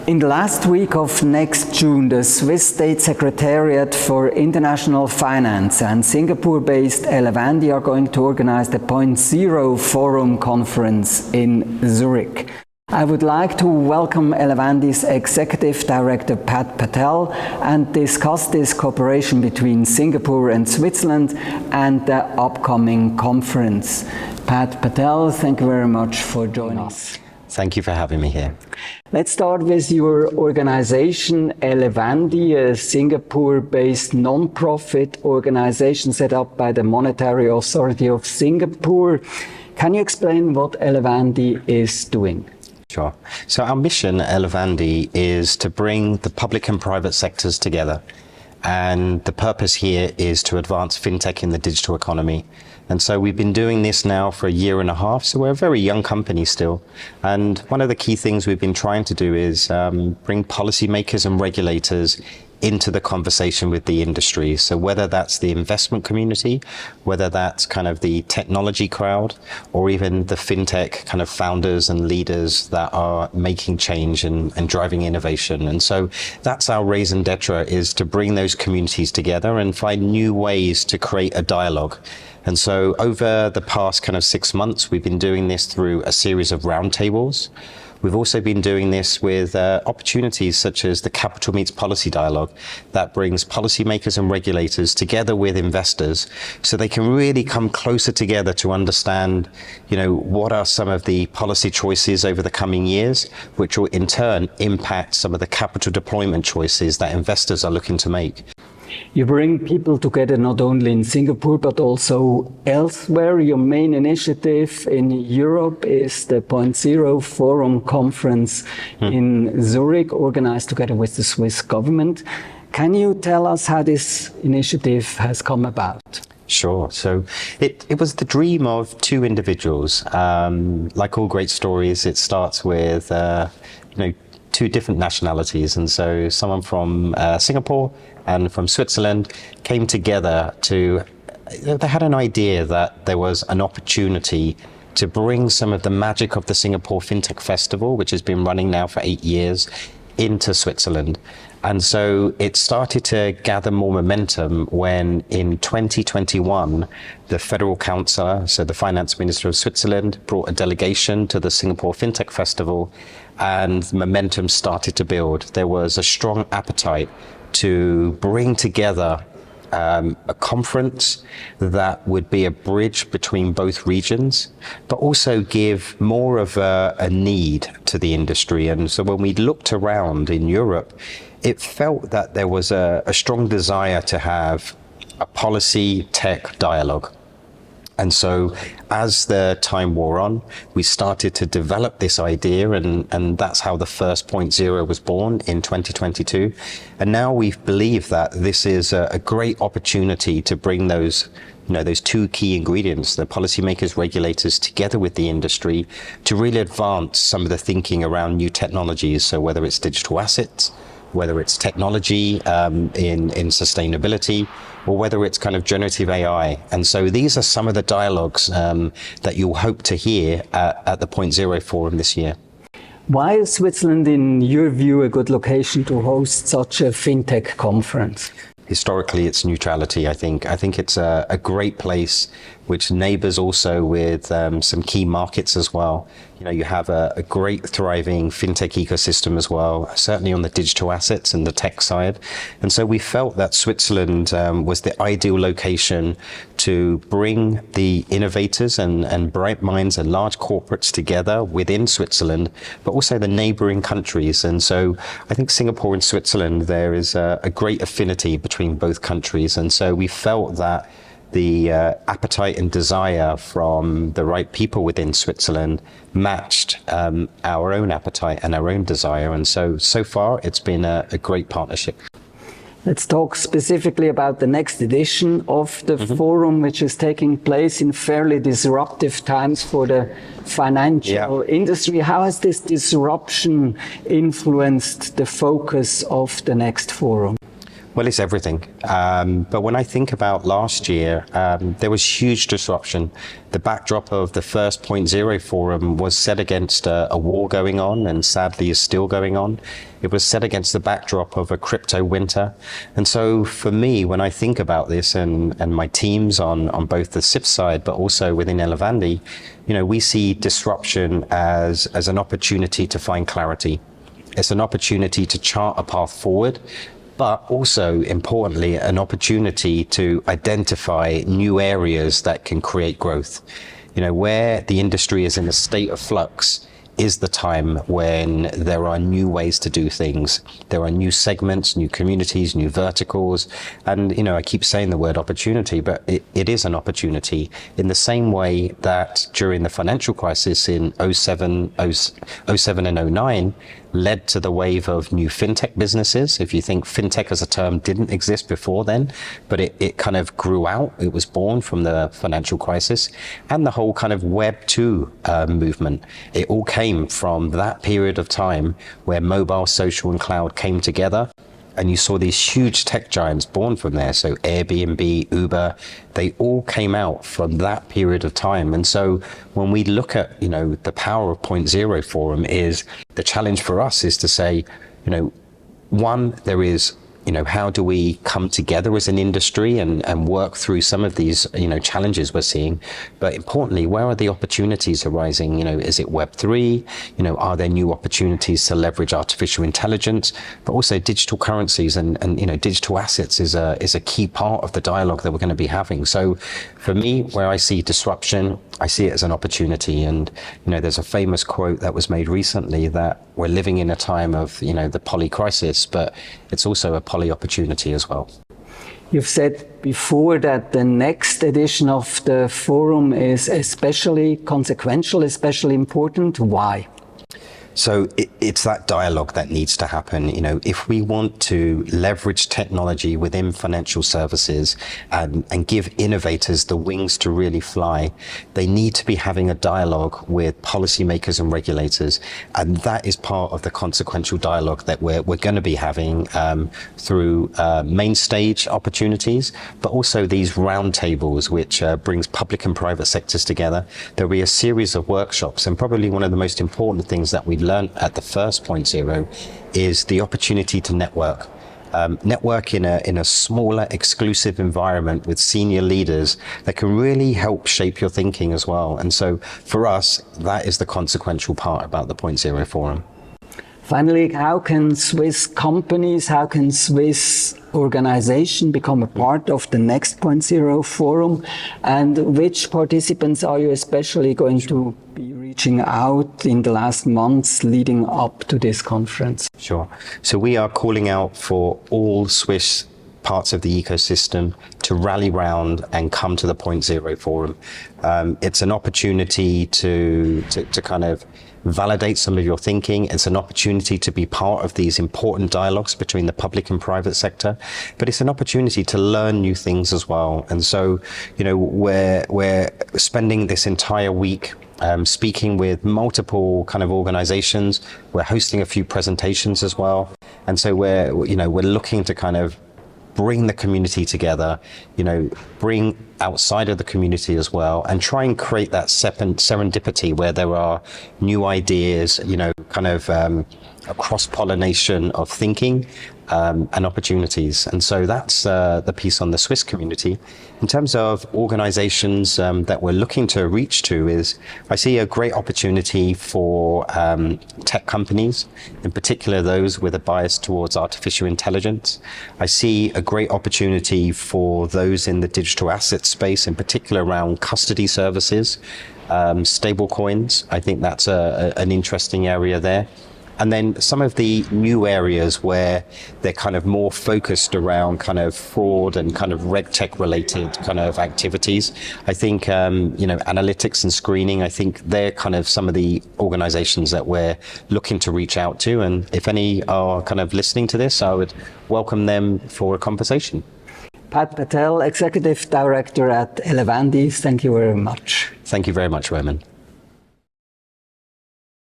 In the last week of next June, the Swiss State Secretariat for International Finance and Singapore-based Elevandi are going to organize the Point Zero Forum conference in Zurich. I would like to welcome Elevandi's Executive Director Patel and discuss this cooperation between Singapore and Switzerland and the upcoming conference. Patel, thank you very much for joining us. Thank you for having me here. Let's start with your organization, Elevandi, a Singapore-based non-profit organization set up by the Monetary Authority of Singapore. Can you explain what Elevandi is doing? Sure. So our mission at Elevandi is to bring the public and private sectors together. And the purpose here is to advance fintech in the digital economy. And so we've been doing this now for a year and a half, so we're a very young company still. And one of the key things we've been trying to do is bring policymakers and regulators into the conversation with the industry. So whether that's the investment community, whether that's kind of the technology crowd, or even the fintech kind of founders and leaders that are making change and driving innovation. And so that's our raison d'etre, is to bring those communities together and find new ways to create a dialogue. And so over the past kind of 6 months, we've been doing this through a series of roundtables. We've also been doing this with opportunities such as the Capital Meets Policy Dialogue that brings policymakers and regulators together with investors so they can really come closer together to understand, what are some of the policy choices over the coming years, which will in turn impact some of the capital deployment choices that investors are looking to make. You bring people together not only in Singapore but also elsewhere. Your main initiative in Europe is the Point Zero Forum conference in Zurich, organized together with the Swiss government. Can you tell us how this initiative has come about? Sure. So it was the dream of two individuals. Like all great stories, it starts with two different nationalities, and so someone from Singapore and from Switzerland came together they had an idea that there was an opportunity to bring some of the magic of the Singapore Fintech Festival, which has been running now for 8 years, into Switzerland. And so it started to gather more momentum when in 2021, the Federal Councillor, so the Finance Minister of Switzerland, brought a delegation to the Singapore Fintech Festival, and momentum started to build. There was a strong appetite to bring together a conference that would be a bridge between both regions, but also give more of a need to the industry. And so when we looked around in Europe, it felt that there was a strong desire to have a policy tech dialogue. And so as the time wore on, we started to develop this idea, and that's how the first Point Zero was born in 2022. And now we believe that this is a great opportunity to bring those two key ingredients, the policymakers, regulators, together with the industry to really advance some of the thinking around new technologies. So whether it's digital assets, whether it's technology in sustainability, or whether it's kind of generative AI. And so these are some of the dialogues that you'll hope to hear at the Point Zero Forum this year. Why is Switzerland, in your view, a good location to host such a fintech conference? Historically, it's neutrality, I think. I think it's a great place which neighbors also with some key markets as well. You have a great thriving fintech ecosystem as well, certainly on the digital assets and the tech side. And so we felt that Switzerland was the ideal location to bring the innovators and bright minds and large corporates together within Switzerland, but also the neighboring countries. And so I think Singapore and Switzerland, there is a great affinity between both countries. And so we felt that the appetite and desire from the right people within Switzerland matched our own appetite and our own desire. And so far, it's been a great partnership. Let's talk specifically about the next edition of the forum, which is taking place in fairly disruptive times for the financial industry. How has this disruption influenced the focus of the next forum? Well, it's everything. But when I think about last year, there was huge disruption. The backdrop of the first Point Zero Forum was set against a war going on, and sadly is still going on. It was set against the backdrop of a crypto winter. And so for me, when I think about this and my teams on both the SIP side, but also within Elevandi, we see disruption as an opportunity to find clarity. It's an opportunity to chart a path forward, but also importantly, an opportunity to identify new areas that can create growth. Where the industry is in a state of flux is the time when there are new ways to do things. There are new segments, new communities, new verticals. And, I keep saying the word opportunity, but it is an opportunity in the same way that during the financial crisis in 07 and 09, led to the wave of new fintech businesses. If you think fintech as a term didn't exist before then, but it kind of grew out. It was born from the financial crisis and the whole kind of Web 2 movement. It all came from that period of time where mobile, social and cloud came together. And you saw these huge tech giants born from there. So Airbnb, Uber, they all came out from that period of time. And so when we look at, the power of Point Zero Forum is the challenge for us is to say, one, there is, how do we come together as an industry and work through some of these, challenges we're seeing? But importantly, where are the opportunities arising? Is it Web3? Are there new opportunities to leverage artificial intelligence? But also digital currencies and digital assets is a key part of the dialogue that we're going to be having. So for me, where I see disruption, I see it as an opportunity. And, there's a famous quote that was made recently that we're living in a time of, the poly crisis, but it's also a poly opportunity as well. You've said before that the next edition of the forum is especially consequential, especially important. Why? So it's that dialogue that needs to happen. If we want to leverage technology within financial services and give innovators the wings to really fly, they need to be having a dialogue with policymakers and regulators. And that is part of the consequential dialogue that we're going to be having through main stage opportunities, but also these roundtables, which brings public and private sectors together. There'll be a series of workshops, and probably one of the most important things that we learned at the first Point Zero is the opportunity to network. Network in a smaller, exclusive environment with senior leaders that can really help shape your thinking as well. And so for us, that is the consequential part about the Point Zero Forum. Finally, how can Swiss companies, how can Swiss organizations become a part of the next Point Zero Forum? And which participants are you especially going to be reaching out in the last months leading up to this conference? Sure. So we are calling out for all Swiss parts of the ecosystem to rally round and come to the Point Zero Forum. It's an opportunity to kind of validate some of your thinking. It's an opportunity to be part of these important dialogues between the public and private sector, but it's an opportunity to learn new things as well. And so, we're spending this entire week speaking with multiple kind of organizations. We're hosting a few presentations as well. And so we're looking to kind of bring the community together, bring outside of the community as well, and try and create that serendipity where there are new ideas, kind of a cross-pollination of thinking and opportunities. And so that's the piece on the Swiss community. In terms of organizations that we're looking to reach to I see a great opportunity for tech companies, in particular those with a bias towards artificial intelligence. I see a great opportunity for those in the digital asset space, in particular around custody services, stable coins. I think that's an interesting area there. And then some of the new areas where they're kind of more focused around kind of fraud and kind of reg tech related kind of activities. I think, analytics and screening, I think they're kind of some of the organizations that we're looking to reach out to. And if any are kind of listening to this, I would welcome them for a conversation. Pat Patel, Executive Director at Elevandi, thank you very much. Thank you very much, Roman.